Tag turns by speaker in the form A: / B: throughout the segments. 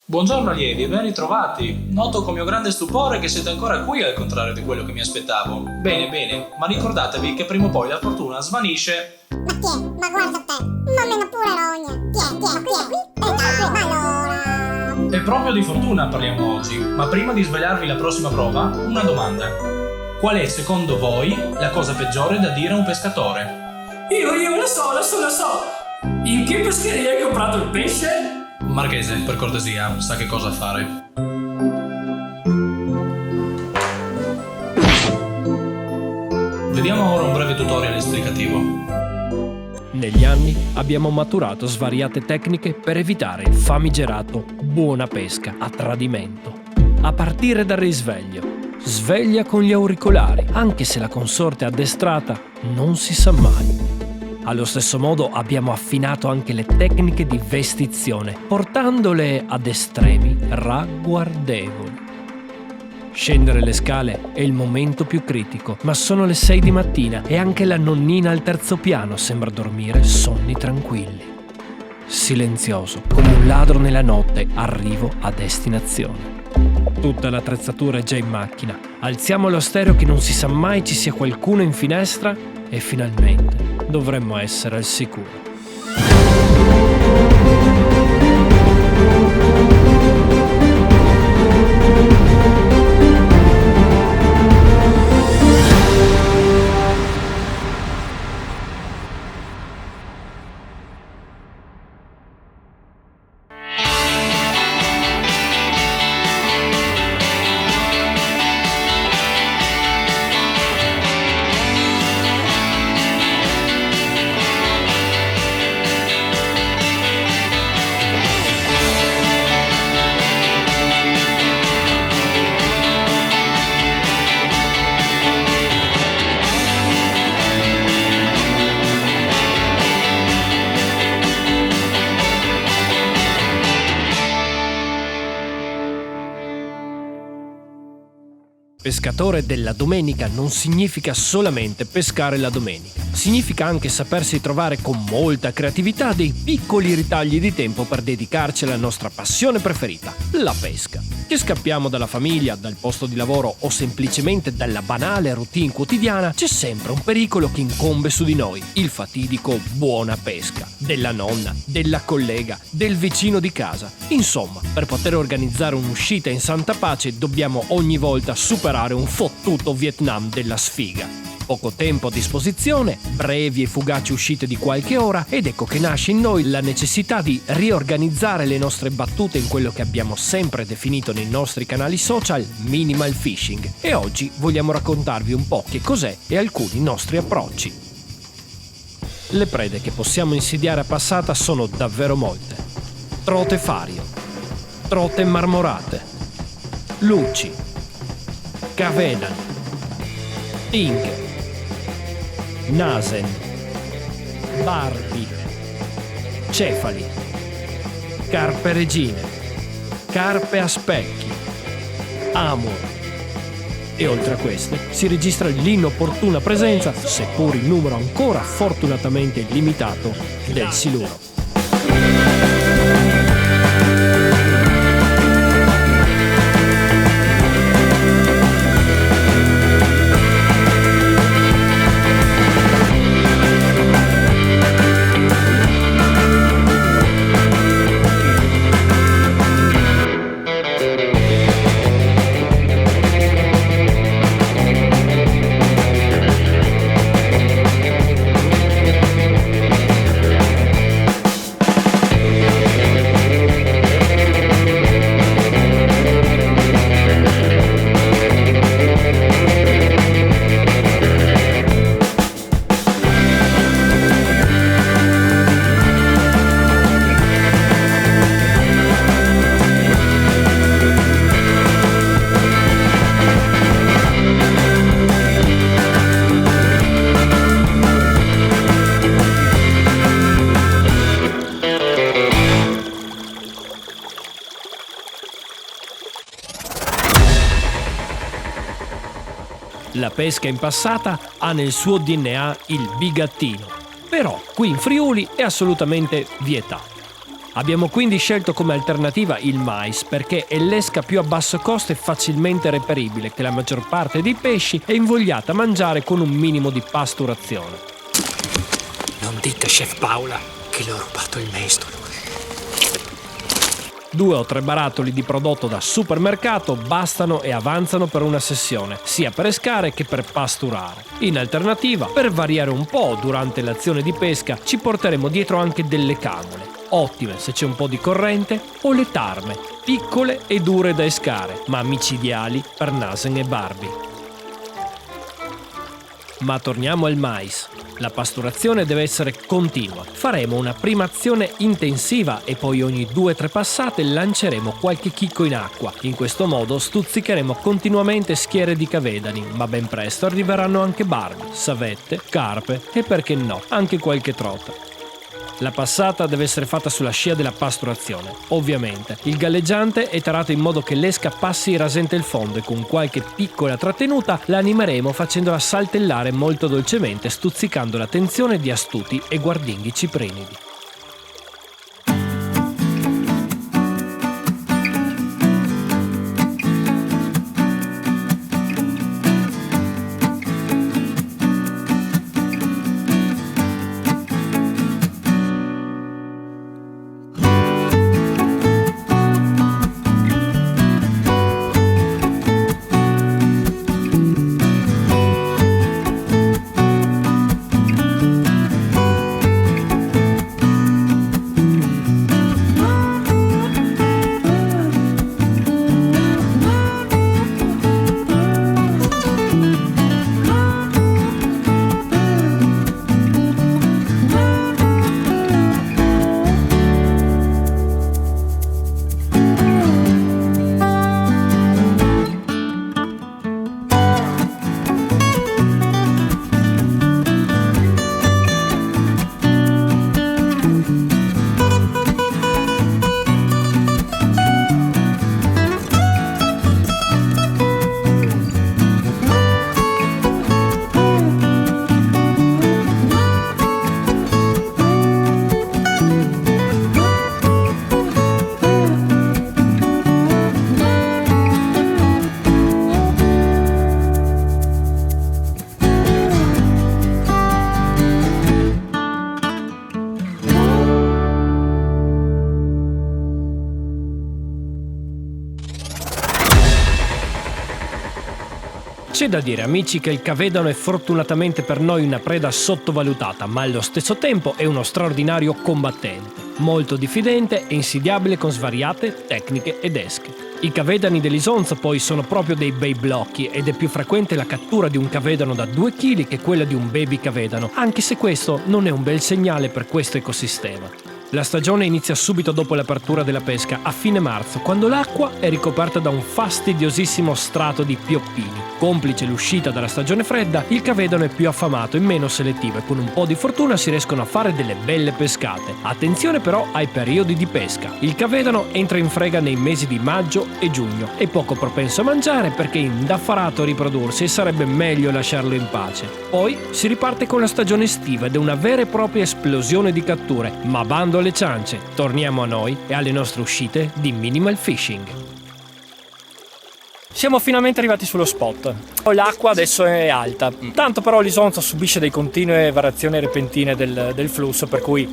A: Buongiorno allievi, ben ritrovati. Noto con mio grande stupore che siete ancora qui al contrario di quello che mi aspettavo. Bene, ma ricordatevi che prima o poi la fortuna svanisce.
B: Ma chi è? Ma guarda te, ma meno pure rogna. Chi è? Ma allora...
A: E proprio di fortuna parliamo oggi, ma prima di svelarvi la prossima prova, una domanda. Qual è secondo voi la cosa peggiore da dire a un pescatore?
C: Io lo so. In che pescheria hai comprato il pesce?
A: Marchese, per cortesia, sa che cosa fare. Vediamo ora un breve tutorial esplicativo.
D: Negli anni abbiamo maturato svariate tecniche per evitare il famigerato buona pesca a tradimento. A partire dal risveglio. Sveglia con gli auricolari, anche se la consorte addestrata non si sa mai. Allo stesso modo abbiamo affinato anche le tecniche di vestizione, portandole ad estremi ragguardevoli. Scendere le scale è il momento più critico, ma sono le 6 di mattina e anche la nonnina al terzo piano sembra dormire sonni tranquilli. Silenzioso, come un ladro nella notte, arrivo a destinazione. Tutta l'attrezzatura è già in macchina. Alziamo lo stereo che non si sa mai ci sia qualcuno in finestra e finalmente dovremmo essere al sicuro. Pescatore della domenica non significa solamente pescare la domenica. Significa anche sapersi trovare con molta creatività dei piccoli ritagli di tempo per dedicarci alla nostra passione preferita, la pesca. Che scappiamo dalla famiglia, dal posto di lavoro o semplicemente dalla banale routine quotidiana, c'è sempre un pericolo che incombe su di noi, il fatidico buona pesca, della nonna, della collega, del vicino di casa. Insomma, per poter organizzare un'uscita in santa pace dobbiamo ogni volta superare un fottuto Vietnam della sfiga. Poco tempo a disposizione, brevi e fugaci uscite di qualche ora ed ecco che nasce in noi la necessità di riorganizzare le nostre battute in quello che abbiamo sempre definito nei nostri canali social minimal fishing e oggi vogliamo raccontarvi un po' che cos'è e alcuni nostri approcci. Le prede che possiamo insidiare a passata sono davvero molte. Trote fario, trote marmorate, luci, cavenan, tinghe, nasen, barbi, cefali, carpe regine, carpe a specchi, amur. E oltre a queste si registra l'inopportuna presenza, seppur in numero ancora fortunatamente limitato, del siluro. La pesca in passata ha nel suo DNA il bigattino, però qui in Friuli è assolutamente vietato. Abbiamo quindi scelto come alternativa il mais perché è l'esca più a basso costo e facilmente reperibile che la maggior parte dei pesci è invogliata a mangiare con un minimo di pasturazione.
C: Non dite, chef Paola, che le ho rubato il mestolo.
D: 2 o 3 barattoli di prodotto da supermercato bastano e avanzano per una sessione, sia per escare che per pasturare. In alternativa, per variare un po' durante l'azione di pesca, ci porteremo dietro anche delle camole, ottime se c'è un po' di corrente, o le tarme, piccole e dure da escare, ma micidiali per Nasen e Barbie. Ma torniamo al mais. La pasturazione deve essere continua. Faremo una prima azione intensiva e poi ogni 2-3 passate lanceremo qualche chicco in acqua. In questo modo stuzzicheremo continuamente schiere di cavedani, ma ben presto arriveranno anche barbie, savette, carpe e perché no, anche qualche trota. La passata deve essere fatta sulla scia della pasturazione, ovviamente. Il galleggiante è tarato in modo che l'esca passi rasente il fondo e con qualche piccola trattenuta la animeremo facendola saltellare molto dolcemente, stuzzicando l'attenzione di astuti e guardinghi ciprinidi. C'è da dire, amici, che il cavedano è fortunatamente per noi una preda sottovalutata, ma allo stesso tempo è uno straordinario combattente, molto diffidente e insidiabile con svariate tecniche ed esche. I cavedani dell'Isonzo poi sono proprio dei bei blocchi ed è più frequente la cattura di un cavedano da 2 kg che quella di un baby cavedano, anche se questo non è un bel segnale per questo ecosistema. La stagione inizia subito dopo l'apertura della pesca, a fine marzo, quando l'acqua è ricoperta da un fastidiosissimo strato di pioppini. Complice l'uscita dalla stagione fredda, il cavedano è più affamato e meno selettivo e con un po' di fortuna si riescono a fare delle belle pescate. Attenzione però ai periodi di pesca. Il cavedano entra in frega nei mesi di maggio e giugno. È poco propenso a mangiare perché è indaffarato a riprodursi e sarebbe meglio lasciarlo in pace. Poi si riparte con la stagione estiva ed è una vera e propria esplosione di catture, ma bando alle ciance, torniamo a noi e alle nostre uscite di Minimal Fishing.
E: Siamo finalmente arrivati sullo spot. L'acqua adesso è alta, tanto però l'Isonzo subisce delle continue variazioni repentine del flusso, per cui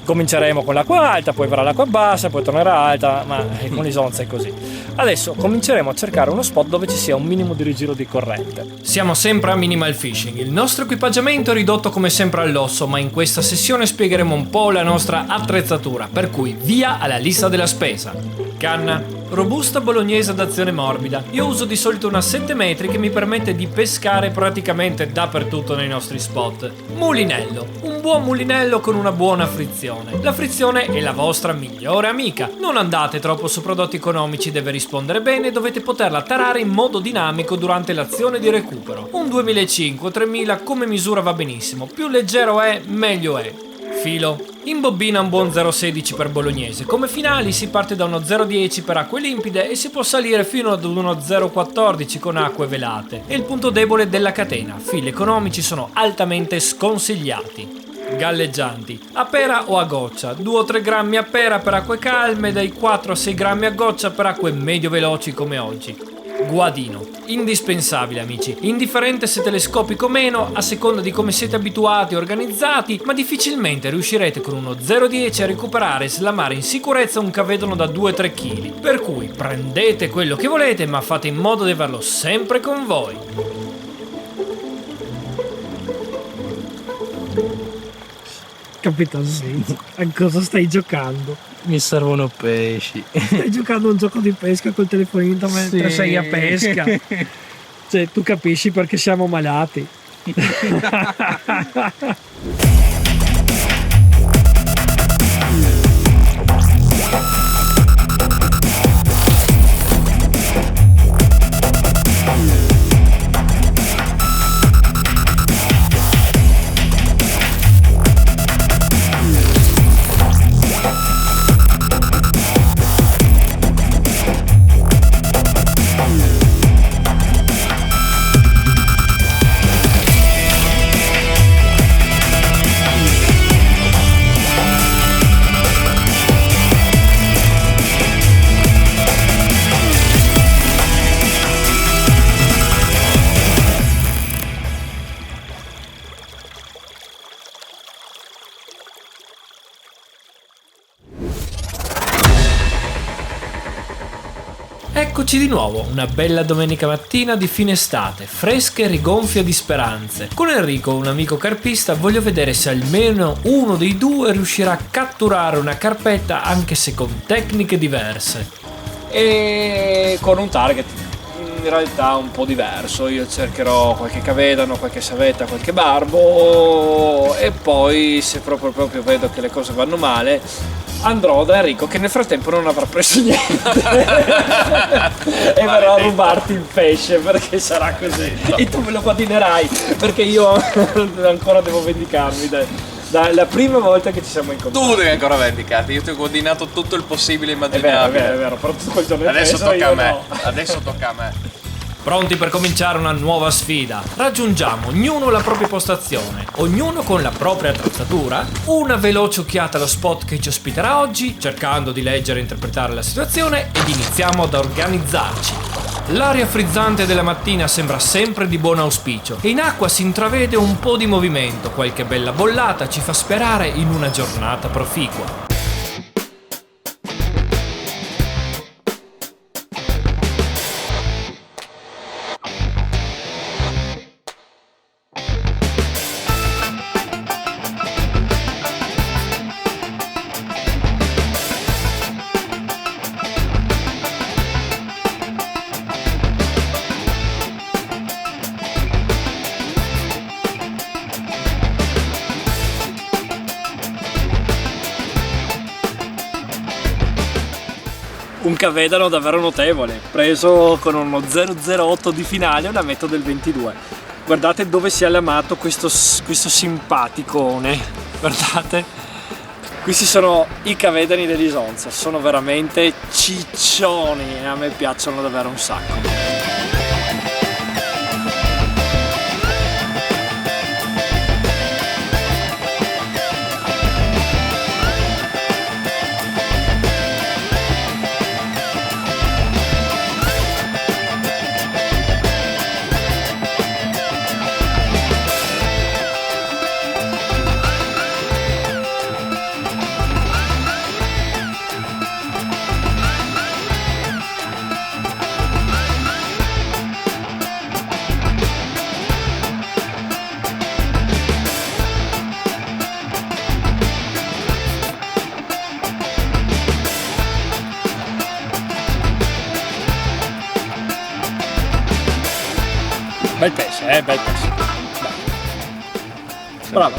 E: cominceremo con l'acqua alta, poi verrà l'acqua bassa, poi tornerà alta, ma con l'Isonzo è così. Adesso cominceremo a cercare uno spot dove ci sia un minimo di rigiro di corrente.
D: Siamo sempre a Minimal Fishing, il nostro equipaggiamento è ridotto come sempre all'osso, ma in questa sessione spiegheremo un po' la nostra attrezzatura, per cui via alla lista della spesa. Canna, robusta bolognese ad azione morbida. Io uso di solito una 7 metri che mi permette di pescare praticamente dappertutto nei nostri spot. Mulinello, un buon mulinello con una buona frizione. La frizione è la vostra migliore amica. Non andate troppo su prodotti economici, deve rispondere bene e dovete poterla tarare in modo dinamico durante l'azione di recupero. Un 2005 o 3000 come misura va benissimo, più leggero è, meglio è. Filo. Imbobbina un buon 0,16 per bolognese. Come finali si parte da uno 0,10 per acque limpide e si può salire fino ad uno 0,14 con acque velate. È il punto debole della catena. Fili economici sono altamente sconsigliati.
E: galleggianti, a pera o a goccia, 2 o 3 grammi a pera per acque calme, dai 4 a 6 grammi a goccia per acque medio veloci come oggi. Guadino, indispensabile amici, indifferente se telescopico o meno, a seconda di come siete abituati e organizzati, ma difficilmente riuscirete con uno 0,10 a recuperare e slamare in sicurezza un cavedano da 2-3 kg. Per cui prendete quello che volete, ma fate in modo di averlo sempre con voi.
F: Capitano Senza, a cosa stai giocando?
G: Mi servono pesci.
F: Stai giocando a un gioco di pesca col telefonino mentre sei a pesca. Cioè, tu capisci perché siamo malati.
E: Eccoci di nuovo, una bella domenica mattina di fine estate, fresca e rigonfia di speranze. Con Enrico, un amico carpista, voglio vedere se almeno uno dei due riuscirà a catturare una carpetta anche se con tecniche diverse. E con un target in realtà un po' diverso. Io cercherò qualche cavedano, qualche savetta, qualche barbo e poi se proprio vedo che le cose vanno male andrò da Enrico, che nel frattempo non avrà preso niente e verrò a rubarti il pesce, perché sarà così e tu me lo guadinerai, perché io ancora devo vendicarmi dalla prima volta che ci siamo incontrati.
G: Tu devi ancora vendicarti, io ti ho coordinato tutto il possibile immaginabile.
E: È vero, però tutto quel giorno
G: Adesso
E: peso,
G: tocca a me,
E: no.
G: adesso tocca a me.
E: Pronti per cominciare una nuova sfida? Raggiungiamo ognuno la propria postazione, ognuno con la propria attrezzatura, una veloce occhiata allo spot che ci ospiterà oggi, cercando di leggere e interpretare la situazione, ed iniziamo ad organizzarci. L'aria frizzante della mattina sembra sempre di buon auspicio e in acqua si intravede un po' di movimento, qualche bella bollata ci fa sperare in una giornata proficua. Un cavedano davvero notevole, preso con uno 008 di finale, una metà del 22. Guardate dove si è allamato questo simpaticone, guardate. Questi sono i cavedani dell'Isonza, sono veramente ciccioni e a me piacciono davvero un sacco. Bel pesce, bel pesce. Bravo.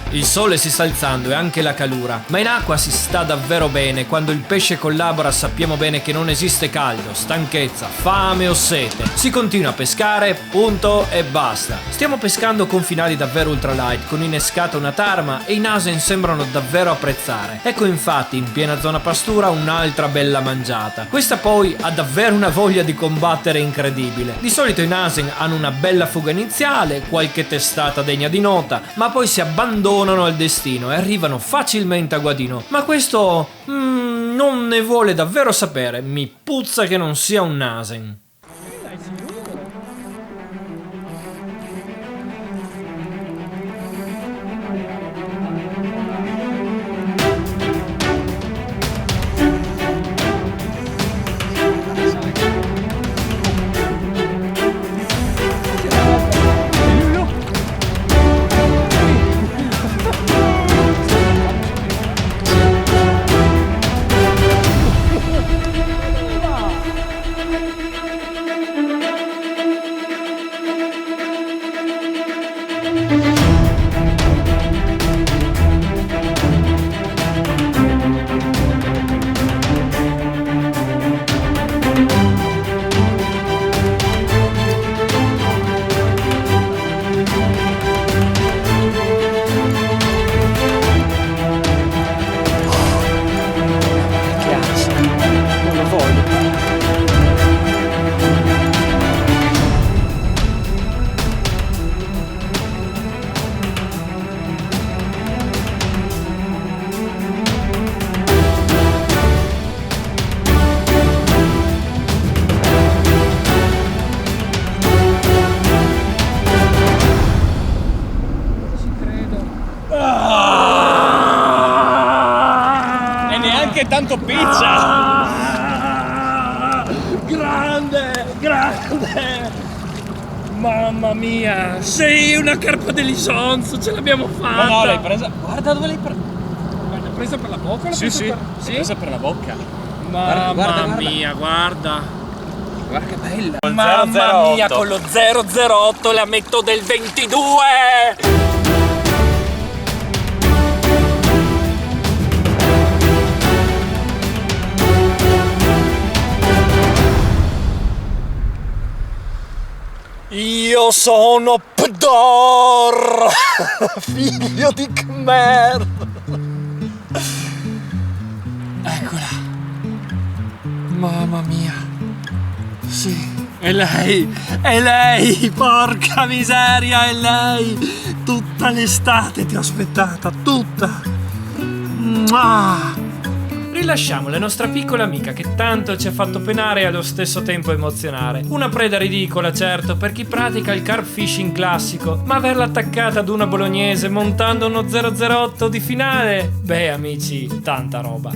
D: Il sole si sta alzando e anche la calura, ma in acqua si sta davvero bene. Quando il pesce collabora sappiamo bene che non esiste caldo, stanchezza, fame o sete. Si continua a pescare, punto e basta. Stiamo pescando con finali davvero ultralight, con innescata una tarma e i nasen sembrano davvero apprezzare. Ecco infatti in piena zona pastura un'altra bella mangiata. Questa poi ha davvero una voglia di combattere incredibile. Di solito i nasen hanno una bella fuga iniziale, qualche testata degna di nota, ma poi si abbandonano al destino e arrivano facilmente a guadino. Ma questo non ne vuole davvero sapere. Mi puzza che non sia un nasen.
G: Tanto pizza!
F: Grande, grande! Mamma mia, sei una carpa dell'isonzo, ce l'abbiamo fatta!
G: No, l'hai presa. Guarda dove l'hai presa.
F: L'hai presa per la bocca o l'hai
G: Sì,
F: presa
G: sì,
F: per...
G: l'hai presa per la bocca.
F: Mamma
G: guarda.
F: mia, guarda!
G: Guarda che bella!
F: Mamma mia, con lo 008 la metto del 22! Io sono Pdor, figlio di Khmer. Eccola. Mamma mia. Sì, è lei, porca miseria, è lei. Tutta l'estate ti ho aspettata, tutta. Mua.
D: Rilasciamo la nostra piccola amica che tanto ci ha fatto penare e allo stesso tempo emozionare. Una preda ridicola, certo, per chi pratica il carp fishing classico, ma averla attaccata ad una bolognese montando uno 008 di finale? Beh, amici, tanta roba.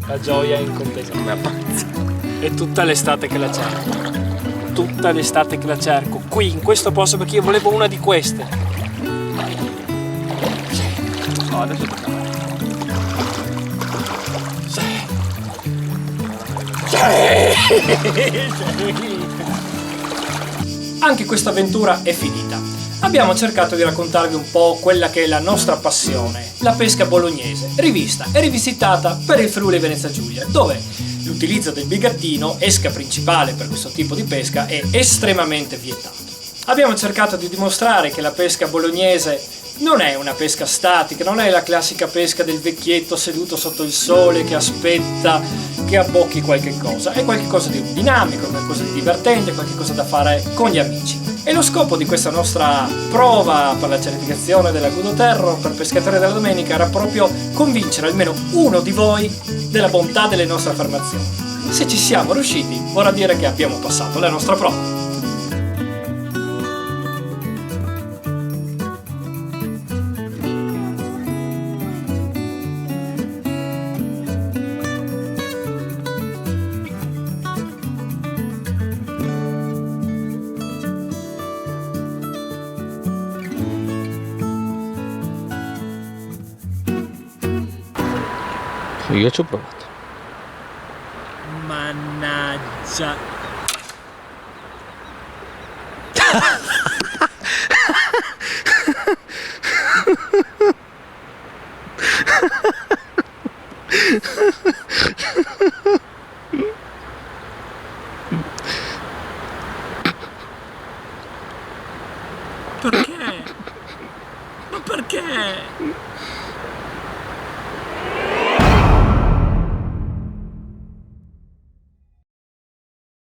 E: La gioia è incontestabile. È tutta l'estate che la cerco. Tutta l'estate che la cerco. Qui, in questo posto, perché io volevo una di queste.
G: No, adesso tocca a me.
E: Anche questa avventura è finita. Abbiamo cercato di raccontarvi un po' quella che è la nostra passione, la pesca bolognese, rivista e rivisitata per il Friuli Venezia Giulia, dove l'utilizzo del bigattino, esca principale per questo tipo di pesca, è estremamente vietato. Abbiamo cercato di dimostrare che la pesca bolognese non è una pesca statica, non è la classica pesca del vecchietto seduto sotto il sole che aspetta che abbocchi qualche cosa, è qualcosa di dinamico, qualcosa di divertente, qualcosa da fare con gli amici. E lo scopo di questa nostra prova per la certificazione della Good Terror per pescatori della domenica era proprio convincere almeno uno di voi della bontà delle nostre affermazioni. Se ci siamo riusciti, vorrà dire che abbiamo passato la nostra prova.
G: Io ci ho provato.
F: Mannaggia. Perché? Ma perché?